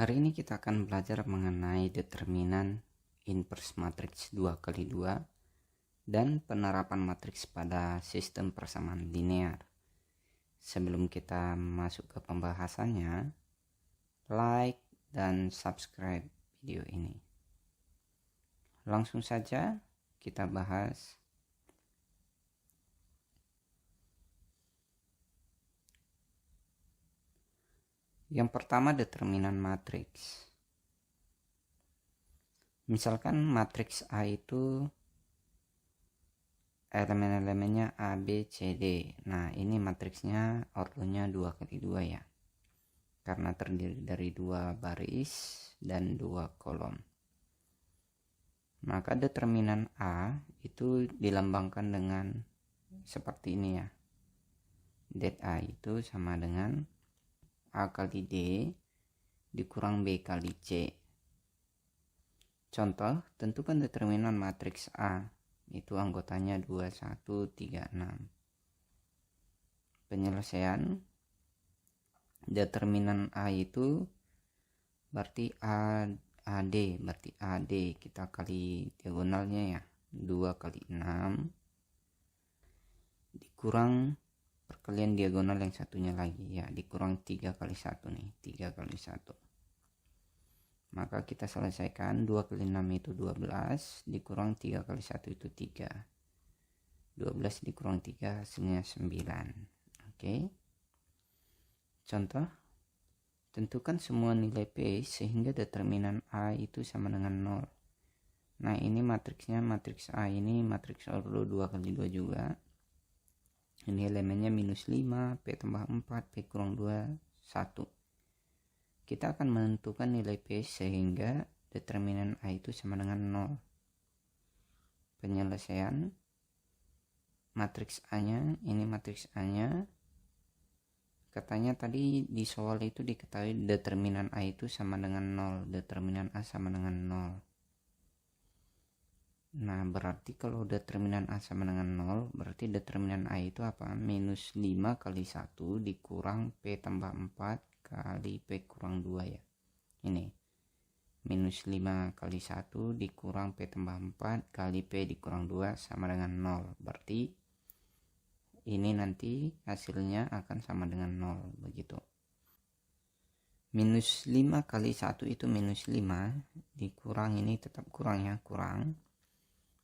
Hari ini kita akan belajar mengenai determinan inverse matriks 2x2 dan penerapan matriks pada sistem persamaan linear. Sebelum kita masuk ke pembahasannya, like dan subscribe video ini. Langsung saja kita bahas yang pertama, determinan matriks. Misalkan matriks A itu elemen-elemennya A, B, C, D. Nah, ini matriksnya ordonya 2x2 ya. Karena terdiri dari 2 baris dan 2 kolom. Maka determinan A itu dilambangkan dengan seperti ini ya. Det A itu sama dengan A kali D dikurang B kali C. Contoh, tentukan determinan matriks A. Itu anggotanya 2, 1, 3, 6. Penyelesaian determinan A itu berarti AD, berarti AD kita kali diagonalnya ya. 2 kali 6 dikurang perkalian diagonal yang satunya lagi ya, dikurang 3 kali 1 nih, 3 kali 1. Maka kita selesaikan 2 kali 6 itu 12 dikurang 3 kali 1 itu 3. 12 dikurang 3 hasilnya 9. Oke. Contoh, tentukan semua nilai P sehingga determinan A itu sama dengan 0. Nah, ini matriksnya, matriks A ini matriks ordo 2x2 juga. Ini elemennya minus 5, P tambah 4, P kurang 2, 1. Kita akan menentukan nilai P sehingga determinan A itu sama dengan 0. Penyelesaian matriks A-nya, ini matriks A-nya. Katanya tadi di soal itu diketahui determinan A itu sama dengan 0. Determinan A sama dengan 0. Nah, berarti kalau determinan A sama dengan 0, berarti determinan A itu apa? Minus 5 kali 1 dikurang P tambah 4 kali P kurang 2 ya. Ini. Minus 5 kali 1 dikurang P tambah 4 kali P dikurang 2 sama dengan 0. Berarti ini nanti hasilnya akan sama dengan 0. Begitu. Minus 5 kali 1 itu minus 5. Dikurang ini tetap kurang ya. Kurang.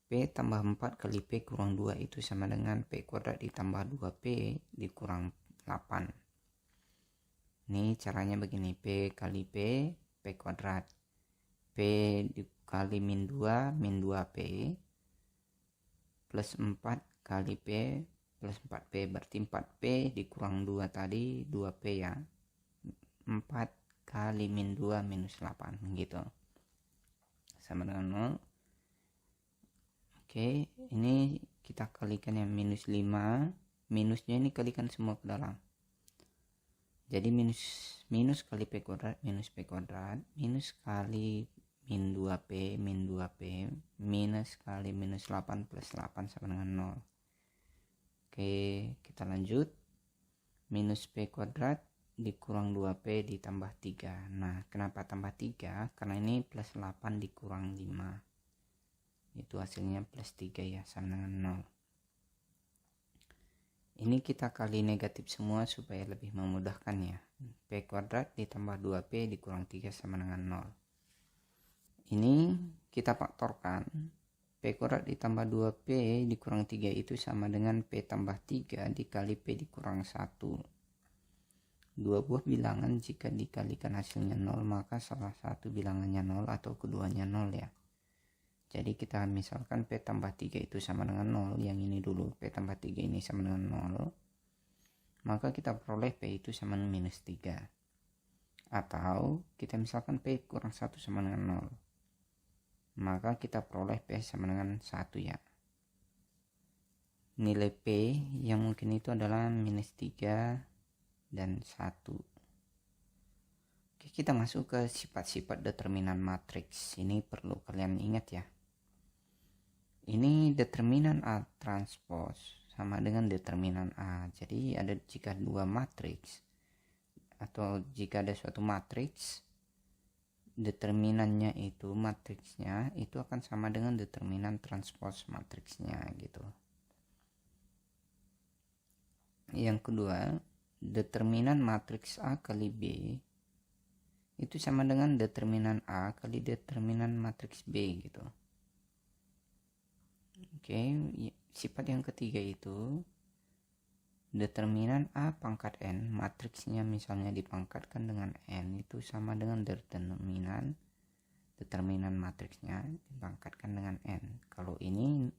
P tambah 4 kali P kurang 2 itu sama dengan P kuadrat ditambah 2P dikurang 8. Ini caranya begini, P kali P, P kuadrat. P dikali min 2 P plus 4 kali P plus 4P, berarti 4P dikurang 2 tadi 2P ya. 4 kali min 2 minus 8 gitu. Sama dengan 0. Oke, ini kita kalikan yang minus 5. Minusnya ini kalikan semua ke dalam. Jadi minus kali P kuadrat minus P kuadrat. Minus kali min 2P minus kali minus 8 plus 8 sama dengan 0. Oke, kita lanjut. Minus P kuadrat dikurang 2P ditambah 3. Nah, kenapa tambah 3? Karena ini plus 8 dikurang 5. Itu hasilnya plus 3 ya, sama dengan 0. Ini kita kali negatif semua supaya lebih memudahkan ya. P kuadrat ditambah 2P dikurang 3 sama dengan 0. Ini kita faktorkan. P kuadrat ditambah 2P dikurang 3 itu sama dengan P tambah 3 dikali P dikurang 1. Dua buah bilangan jika dikalikan hasilnya 0, maka salah satu bilangannya 0 atau keduanya 0 ya. Jadi kita misalkan P tambah 3 itu sama dengan 0. Yang ini dulu, P tambah 3 ini sama dengan 0. Maka kita peroleh P itu sama dengan minus 3. Atau kita misalkan P kurang 1 sama dengan 0. Maka kita peroleh P sama dengan 1 ya. Nilai P yang mungkin itu adalah minus 3 dan 1. Oke, kita masuk ke sifat-sifat determinan matriks. Ini perlu kalian ingat ya. Ini determinan A transpose sama dengan determinan A. Jadi jika dua matriks atau jika ada suatu matriks determinannya itu matriksnya itu akan sama dengan determinan transpose matriksnya gitu. Yang kedua, determinan matriks A kali B itu sama dengan determinan A kali determinan matriks B gitu. Oke, sifat yang ketiga itu determinan A pangkat N, matriksnya misalnya dipangkatkan dengan N, itu sama dengan determinan matriksnya dipangkatkan dengan N. Kalau ini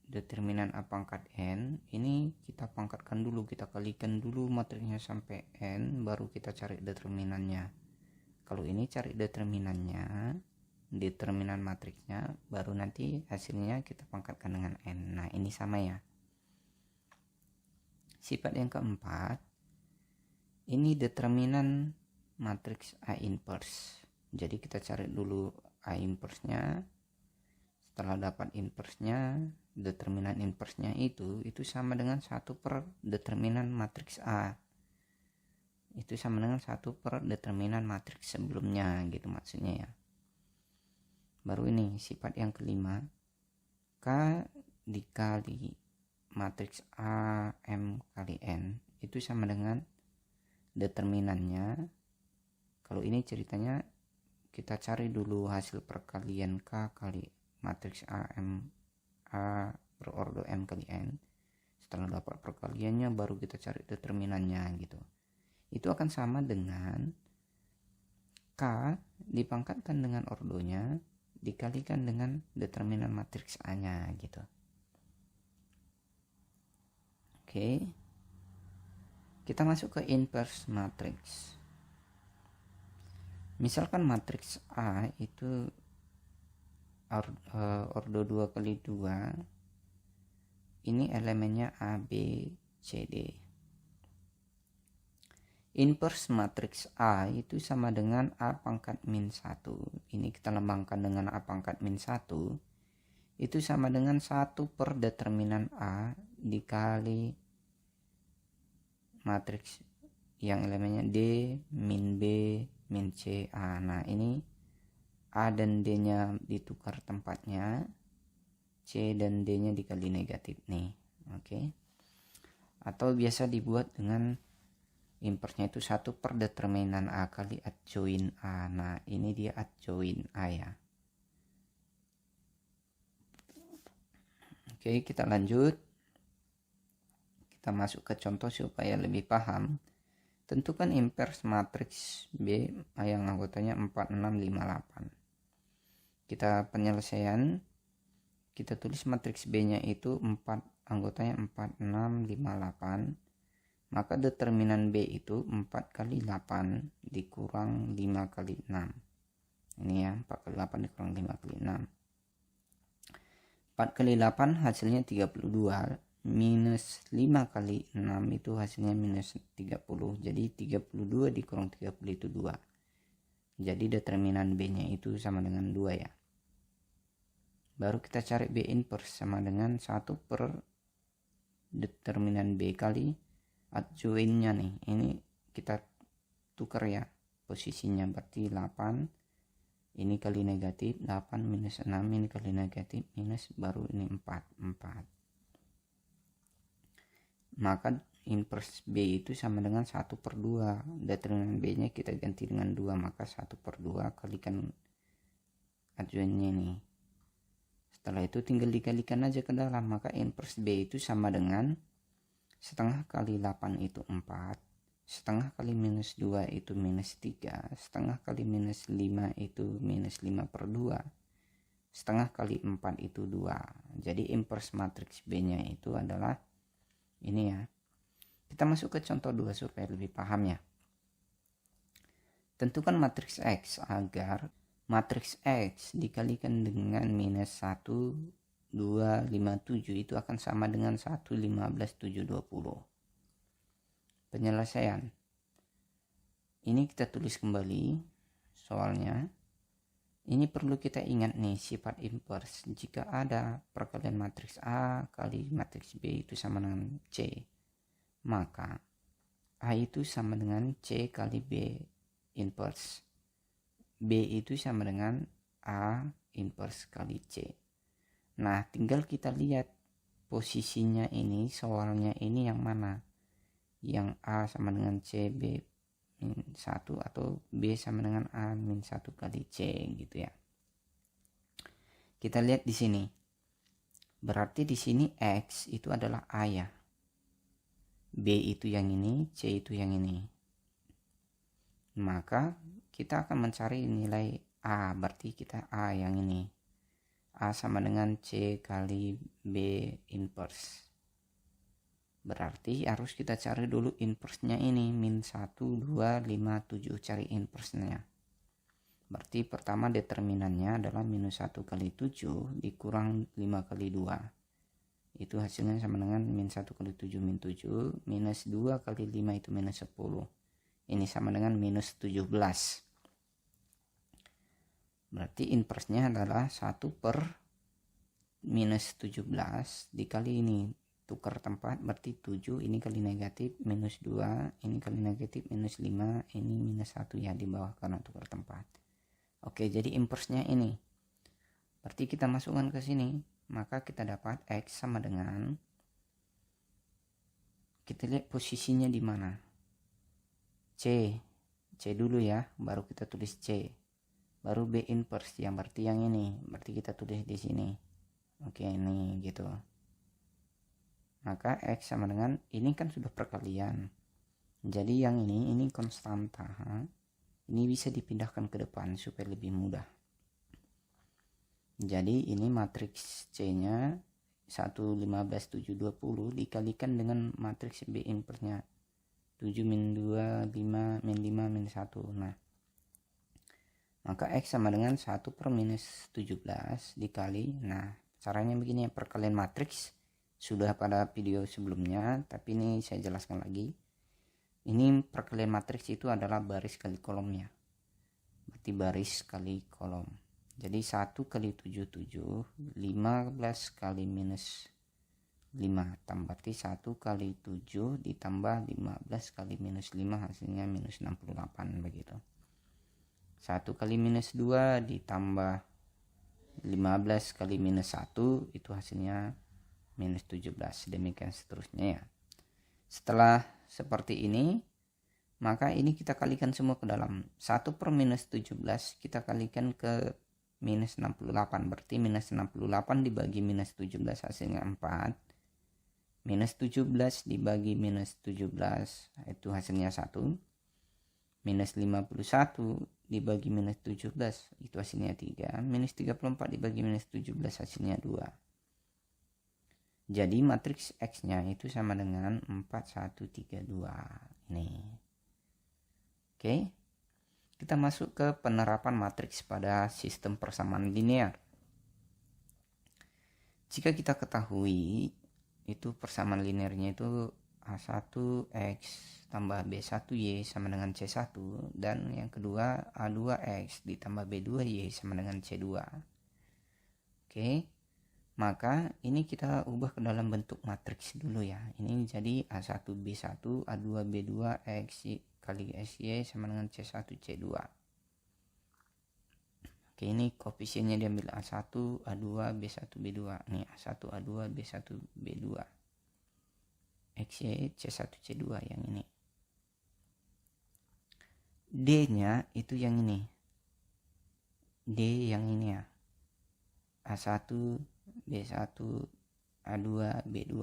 determinan A pangkat N, ini kita pangkatkan dulu, kita kalikan dulu matriksnya sampai N, baru kita cari determinannya. Kalau ini cari determinan matriksnya, baru nanti hasilnya kita pangkatkan dengan N. Nah, ini sama ya. Sifat yang keempat, ini determinan matriks A inverse. Jadi kita cari dulu A inverse-nya. Setelah dapat inverse-nya, determinan inverse-nya itu sama dengan 1 per determinan matriks A. Itu sama dengan 1 per determinan matriks sebelumnya gitu maksudnya ya. Baru ini sifat yang kelima, K dikali matriks A M kali N itu sama dengan determinannya. Kalau ini ceritanya kita cari dulu hasil perkalian K kali matriks A berordo M kali N. Setelah dapat perkaliannya baru kita cari determinannya gitu. Itu akan sama dengan K dipangkatkan dengan ordonya dikalikan dengan determinan matriks A-nya gitu. Oke, kita masuk ke inverse matrix. Misalkan matriks A itu ordo 2 kali 2, ini elemennya A, B, C, D. Inverse matriks A itu sama dengan A pangkat min 1. Ini kita lambangkan dengan A pangkat min 1. Itu sama dengan 1 per determinan A dikali matriks yang elemennya D min B min C A. Nah, ini A dan D nya ditukar tempatnya, C dan D nya dikali negatif nih. Oke. Atau biasa dibuat dengan inverse-nya itu 1 per determinan A kali adjoin A. Nah, ini dia adjoin A ya. Oke, kita lanjut. Kita masuk ke contoh supaya lebih paham. Tentukan inverse matriks B yang anggotanya 4, 6, 5, 8. Kita penyelesaian, kita tulis matriks B-nya itu 4, anggotanya 4, 6, 5, 8. Maka determinan B itu 4 kali 8 dikurang 5 kali 6. Ini ya, 4 kali 8 dikurang 5 kali 6. 4 kali 8 hasilnya 32. Minus 5 kali 6 itu hasilnya minus 30. Jadi 32 dikurang 30 itu 2. Jadi determinan B nya itu sama dengan 2 ya. Baru kita cari B inverse sama dengan 1 per determinan B kali adjoinnya nih. Ini kita tukar ya posisinya, berarti 8 ini kali negatif, 8 minus 6 ini kali negatif minus, baru ini 4. Maka inverse B itu sama dengan 1 per 2. Determinan B nya kita ganti dengan 2, maka 1 per 2 kalikan adjoinnya nih. Setelah itu tinggal dikalikan aja ke dalam, maka inverse B itu sama dengan setengah kali 8 itu 4, setengah kali minus 2 itu minus 3, setengah kali minus 5 itu minus 5 per 2, setengah kali 4 itu 2. Jadi inverse matriks B nya itu adalah ini ya. Kita masuk ke contoh 2 supaya lebih paham ya. Tentukan matriks X agar matriks X dikalikan dengan minus 1, 2, 5, 7 itu akan sama dengan 1, 15, 7, 20. Penyelesaian. Ini kita tulis kembali soalnya. Ini perlu kita ingat nih sifat inverse. Jika ada perkalian matriks A kali matriks B itu sama dengan C, maka A itu sama dengan C kali B inverse. B itu sama dengan A inverse kali C. Nah, tinggal kita lihat posisinya ini, soalnya ini yang mana. Yang A sama dengan C, B min 1, atau B sama dengan A min 1 kali C gitu ya. Kita lihat di sini. Berarti di sini X itu adalah A ya. B itu yang ini, C itu yang ini. Maka kita akan mencari nilai A, berarti kita A yang ini. A sama dengan C kali B inverse. Berarti harus kita cari dulu inverse-nya ini, min 1, 2, 5, 7, cari inverse-nya. Berarti pertama determinannya adalah minus 1 kali 7 dikurang 5 kali 2. Itu hasilnya sama dengan min 1 kali 7 min 7, minus 2 kali 5 itu minus 10. Ini sama dengan minus 17. Berarti inversenya adalah 1 per minus 17 dikali ini. Tukar tempat berarti 7, ini kali negatif minus 2, ini kali negatif minus 5, ini minus 1 ya di bawah karena tukar tempat. Oke, jadi inversenya ini. Berarti kita masukkan ke sini, maka kita dapat X sama dengan, kita lihat posisinya di mana. C dulu ya, baru kita tulis C, baru B inverse yang berarti yang ini, berarti kita tulis di sini. Oke, ini gitu. Maka X sama dengan, ini kan sudah perkalian, jadi yang ini konstanta, ini bisa dipindahkan ke depan supaya lebih mudah. Jadi ini matriks C nya 1, 15, 7, 20 dikalikan dengan matriks B inverse nya 7 min 2, 5, min 5, min 1. Nah, maka X sama dengan 1 per minus 17 dikali. Nah, caranya begini ya, perkalian matriks. Sudah pada video sebelumnya, tapi ini saya jelaskan lagi. Ini perkalian matriks itu adalah baris kali kolomnya. Berarti baris kali kolom. Jadi 1 kali 7, 7. 15 kali minus 5 tambah berarti 1 kali 7 ditambah 15 kali minus 5 hasilnya minus 68 begitu. 1 kali minus 2 ditambah 15 kali minus 1 itu hasilnya minus 17, demikian seterusnya ya. Setelah seperti ini, maka ini kita kalikan semua ke dalam. 1 per minus 17 kita kalikan ke minus 68, berarti minus 68 dibagi minus 17 hasilnya 4. Minus 17 dibagi minus 17 itu hasilnya 1. Minus 51 dibagi minus 17 itu hasilnya 3. Minus 34 dibagi minus 17 hasilnya 2. Jadi matriks X nya itu sama dengan 4, 1, 3, 2 ini. Oke, kita masuk ke penerapan matriks pada sistem persamaan linear. Jika kita ketahui itu persamaan linearnya itu A1X tambah B1Y sama dengan C1, dan yang kedua A2X ditambah B2Y sama dengan C2. Oke, maka ini kita ubah ke dalam bentuk matriks dulu ya. Ini jadi A1B1 A2B2 X kali SY sama dengan C1 C2. Oke, ini koefisiennya diambil A1, A2, B1, B2. Nih A1, A2, B1, B2. XY, C1, C2 yang ini. D-nya itu yang ini. D yang ini ya. A1, B1, A2, B2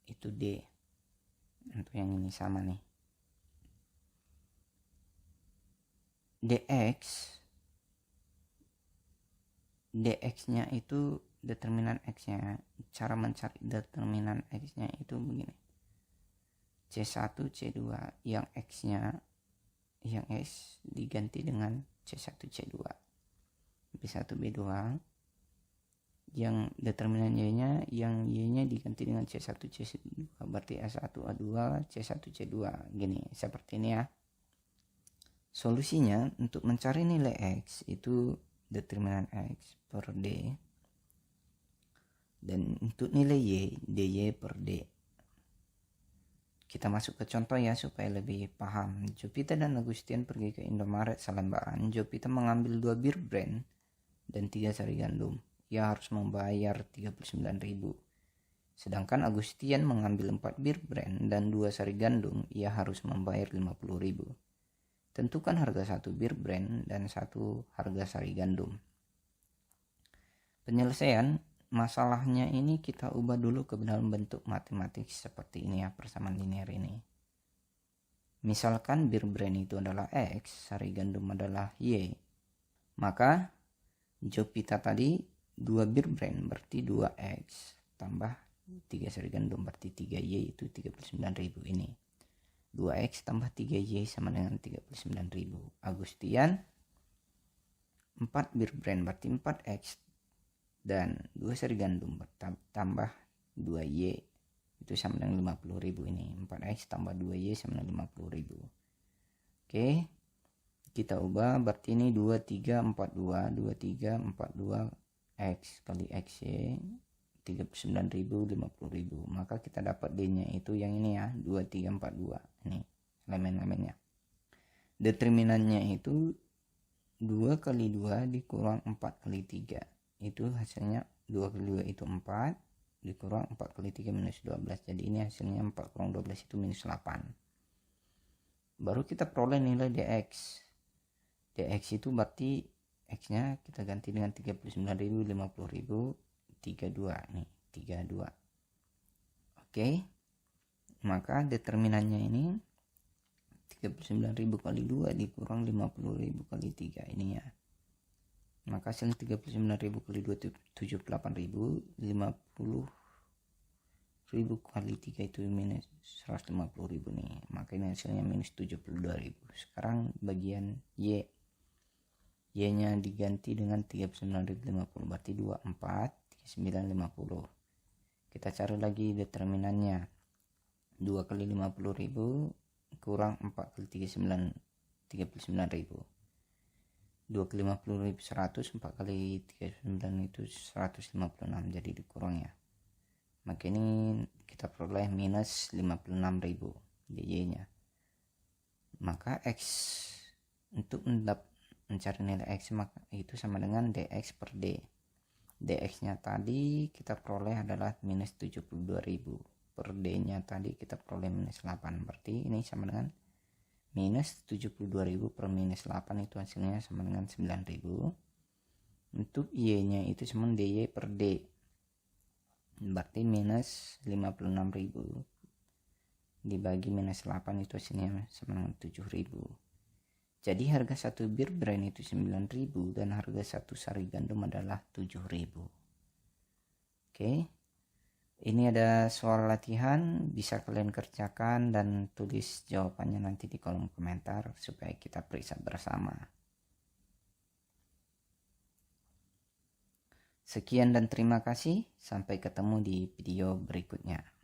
itu D. Untuk yang ini sama nih. dx-nya itu determinan x-nya. Cara mencari determinan x-nya itu begini. C1, C2 yang x-nya, yang x diganti dengan C1, C2. B1, B2 yang determinan y-nya, yang y-nya diganti dengan C1, C2. Berarti A1, A2, C1, C2. Gini, seperti ini ya. Solusinya untuk mencari nilai x itu determinan x per D, dan untuk nilai y dy per D. Kita masuk ke contoh ya supaya lebih paham. Jupiter dan Agustian pergi ke Indomaret Salembaran. Jupiter mengambil 2 bir brand dan 3 sari gandum. Ia harus membayar 39.000. Sedangkan Agustian mengambil 4 bir brand dan 2 sari gandum. Ia harus membayar 50.000. Tentukan harga 1 bir brand dan 1 harga sari gandum. Penyelesaian masalahnya ini kita ubah dulu ke dalam bentuk matematik seperti ini ya, persamaan linear ini. Misalkan bir brand itu adalah X, sari gandum adalah Y. Maka Jupiter tadi 2 bir brand berarti 2X tambah 3 sari gandum berarti 3Y itu 39.000 ini. 2X tambah 3Y sama dengan 39.000. Agustian 4 bir brand berarti 4X dan 2 sari gandum tambah 2Y itu sama dengan 50.000 ini. 4X tambah 2Y sama dengan 50.000. Oke, kita ubah berarti ini 2342 X kali XY 39.000 50.000. Maka kita dapat D nya itu yang ini ya, 2342 ini elemen-elemennya. Determinannya itu 2 kali 2 dikurang 4 kali 3, itu hasilnya 2 kali 2 itu 4 dikurang 4 kali 3 minus 12. Jadi ini hasilnya 4 kurang 12 itu minus 8. Baru kita peroleh nilai dx. Dx itu berarti x nya kita ganti dengan 39.000 50.000 32 nih, 32. Oke, maka determinannya ini 39.000 kali 2 dikurang 50.000 kali 3 ini ya. Maka hasil 39.000 kali 2 itu 78.000, 50.000 kali 3 itu minus 150.000 nih. Maka ini hasilnya minus 72.000. Sekarang bagian Y. Y nya diganti dengan 39.050 berarti 24 3950. Kita cari lagi determinannya. 2 kali 50.000 kurang 4 kali 39.000. 2 kali 50.000 100, 4 kali 39 itu 156, jadi dikurang ya. Maka ini kita peroleh minus 56.000 Y nya. Maka X untuk mencari nilai X maka itu sama dengan dx per D. Dx nya tadi kita peroleh adalah minus 72.000, per D nya tadi kita peroleh minus 8, berarti ini sama dengan minus 72.000 per minus 8 itu hasilnya sama dengan 9.000. Untuk Y nya itu sama dy per D, berarti minus 56.000 dibagi minus 8 itu hasilnya sama dengan 7.000. Jadi harga 1 bir brand itu 9.000 dan harga 1 sari gandum adalah 7.000. Oke. Ini ada soal latihan, bisa kalian kerjakan dan tulis jawabannya nanti di kolom komentar supaya kita periksa bersama. Sekian dan terima kasih, sampai ketemu di video berikutnya.